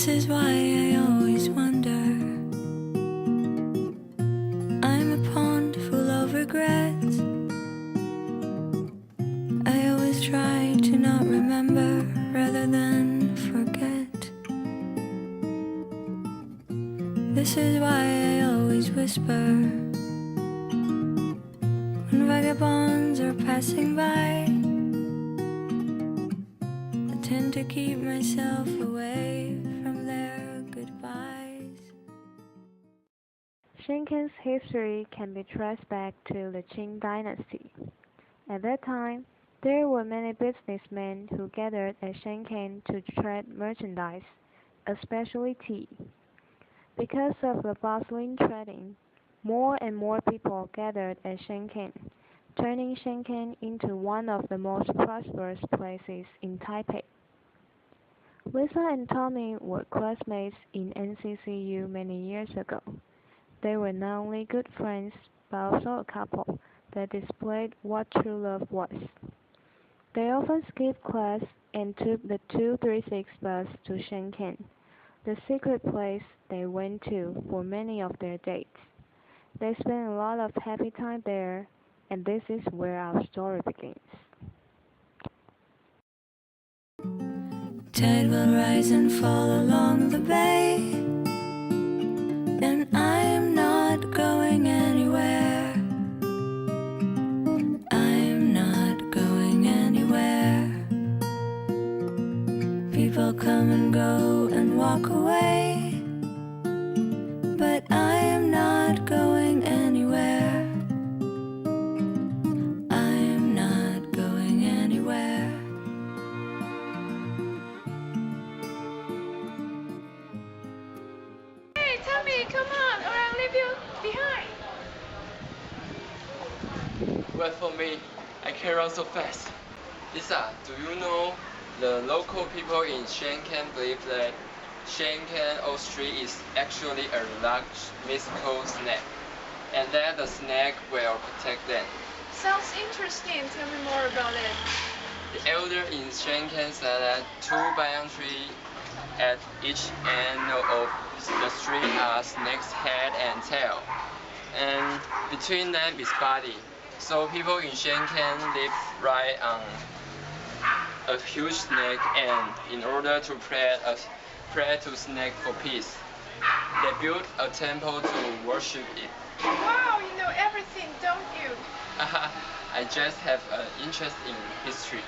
This is why I always wonder. I'm a pond full of regrets. I always try to not remember rather than forget. This is why I always whisper when vagabonds are passing by. I tend to keep myself away from their goodbyes. Shenkeng's history can be traced back to the Qing dynasty. At that time, there were many businessmen who gathered at Shenkeng to trade merchandise, especially tea. Because of the bustling trading, more and more people gathered at Shenkeng, turning Shenkeng into one of the most prosperous places in Taipei. Lisa and Tommy were classmates in NCCU many years ago. They were not only good friends, but also a couple that displayed what true love was. They often skipped class and took the 236 bus to Shenkeng, the secret place they went to for many of their dates. They spent a lot of happy time there, and this is where our story begins. Tide will rise and fall along the bay, and I am not going anywhere. I am not going anywhere. People come and go and walk away, but I am not going anywhere. I am not going anywhere. Hey, Tommy, come on, or I'll leave you behind. Wait for me, I can't run so fast. Lisa, do you know the local people in Shenkeng believe that Shenkeng Old Street is actually a large mystical snake, and that the snake will protect them. Sounds interesting. Tell me more about it. The elder in Shenkeng said that two banyan trees at each end of the street are snake's head and tail, and between them is body. So people in Shenkeng live right on a huge snake, and in order to pray to snake for peace, they built a temple to worship it. Wow, you know everything, don't you? I just have an interest in history.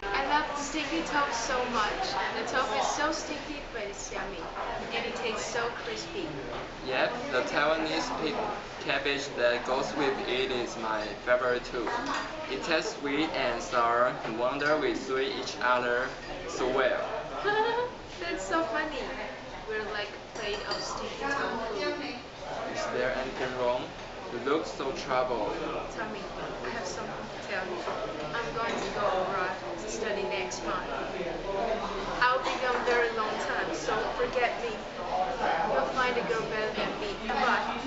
I love sticky toast so much. The toast is so sticky, but it's yummy, and it tastes so crispy. Yep, the Taiwanese pig cabbage that goes with it is my favorite too. It tastes sweet and sour, no wonder we suit each other so well. That's so funny. We're like a plate of sticky tofu. Is there anything wrong? You look so troubled. Tommy, I have something to tell you. I'm going to go abroad to study next month. I'll be gone a very long time, so forget me. You'll find a girl better than me. Come on.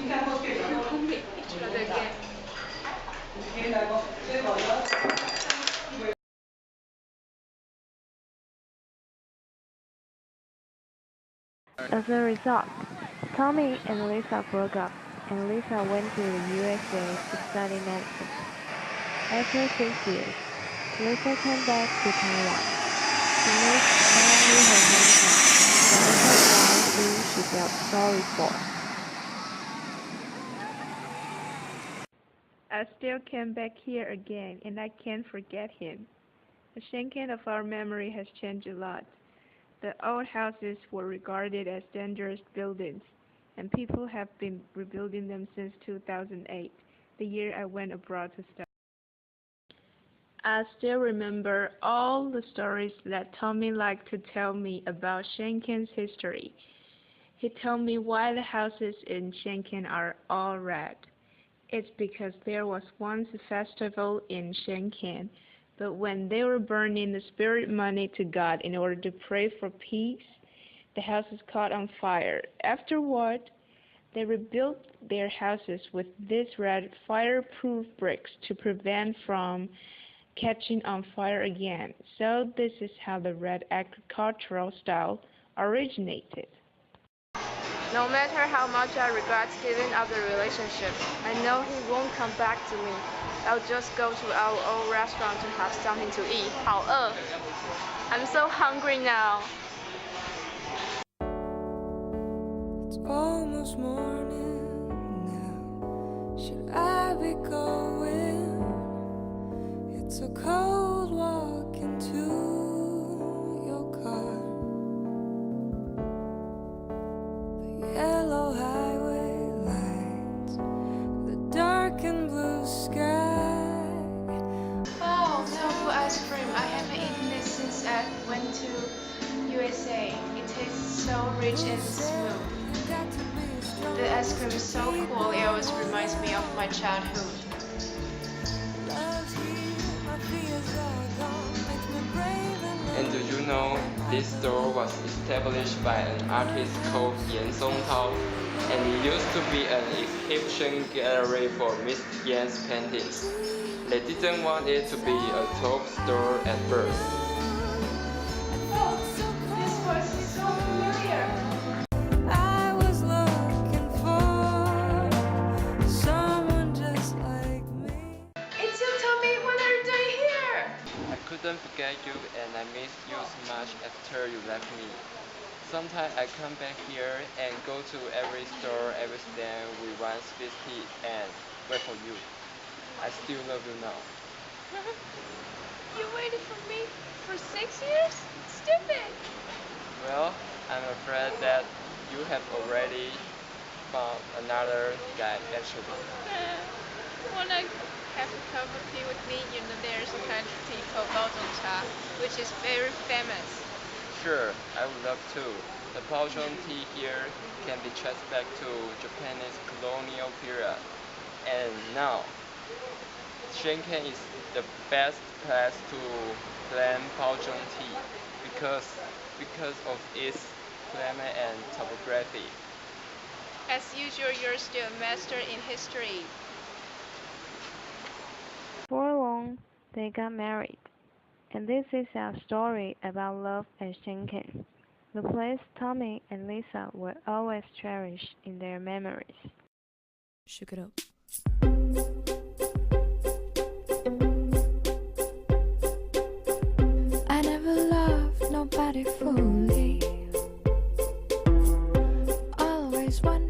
We'll meet each other again. As a result, Tommy and Lisa broke up, and Lisa went to the USA to study medicine. After 6 years, Lisa came back to Taiwan. She missed not only her hometown, but also the guy who she felt sorry for. I still came back here again, and I can't forget him. The Shenkeng of our memory has changed a lot. The old houses were regarded as dangerous buildings, and people have been rebuilding them since 2008, the year I went abroad to study. I still remember all the stories that Tommy liked to tell me about Shenkeng's history. He told me why the houses in Shenkeng are all red. It's because there was once a festival in Shenkeng, but when they were burning the spirit money to God in order to pray for peace, the houses caught on fire. Afterward, they rebuilt their houses with these red fireproof bricks to prevent from catching on fire again. So this is how the red agricultural style originated. No matter how much I regret giving up the relationship, I know he won't come back to me. I'll just go to our old restaurant to have something to eat. 好饿. I'm so hungry now. It's almost morning now. Should I be going? It's a cold walk into your car. The yellow highway lights, the dark and blue sky. Oh, tofu ice cream. I haven't eaten this since I went to USA. It tastes so rich and smooth. The ice cream is so cool. It always reminds me of my childhood. And do you know, this store was established by an artist called Yan Songtao, and it used to be an exhibition gallery for Miss Yan's paintings. They didn't want it to be a top store at first. This was so familiar. I was looking for someone just like me. It's you, Tommy. What are you doing here? I couldn't forget you and I missed you so much after you left me. Sometimes I come back here and go to every store, every stand we once visited and wait for you. I still love you now. You waited for me for 6 years? Stupid. Well, I'm afraid that you have already found another guy actually. Wanna have a cup of tea with me? You know there's a kind of tea called Baozhongcha, which is very famous. Sure, I would love to. The Baozhong tea here can be traced back to Japanese colonial period. And now, Shenkeng is the best place to plant Baozhong tea because of its climate and topography. As usual, you're still a master in history. Before long, they got married. And this is our story about love at Shenkeng, the place Tommy and Lisa will always cherish in their memories. Shook it up. I never loved nobody fully. Always wondered